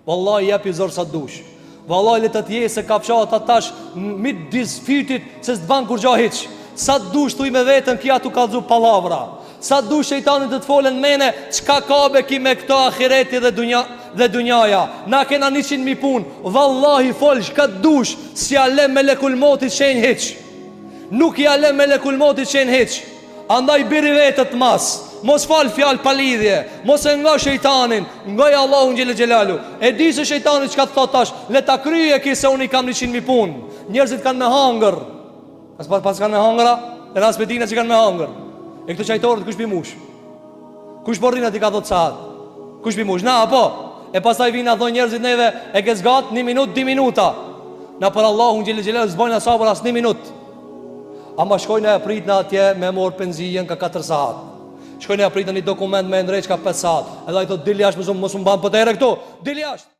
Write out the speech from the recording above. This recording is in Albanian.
Wallahi jepi zor sa dush. Wallahi le të tje se ka fshat atash mid disfitit se s'ban kur gja hiç. Sa dush thuj me veten kia tu kallzu pallavra. Sa dush shejtani të folen mene, çka ka be ki me këto ahireti dhe dunjaja. Na kena 100.000 pun. Wallahi fol çka dush, si ale melekul motit shenj hiç. Nuk i ale melekul motit shenj hiç. Andaj biri vetët mas. Mos fal fjal pa lidhje. Mos e nga shejtanin, ngaj Allahu xhelel xhelalu. E di se shejtani çka të thot tash, le ta kryje ki se unë i kam 100.000 pun. Njerëzit kanë me hangër. Pas kanë me hangëra, e ras me dina që kanë me hangër. E këto qajtorët kush bimush? Kush porrin ati ka thot sahat? Kush bimush? Na apo? E pastaj vinë ato njerëzit neve e ke zgat 1 minutë, 2 minuta. Na për Allahu xhelel xhelalu zbojnë asabër as 1 minutë. Ama shkojnë e prit në atje me mor penzijen ka 4 sahat. Shkojnë e prit në një dokument me ndrejq ka 5 sahat. Edhe i thot dil jashtë mos u mban potere këtu. Dil jashtë.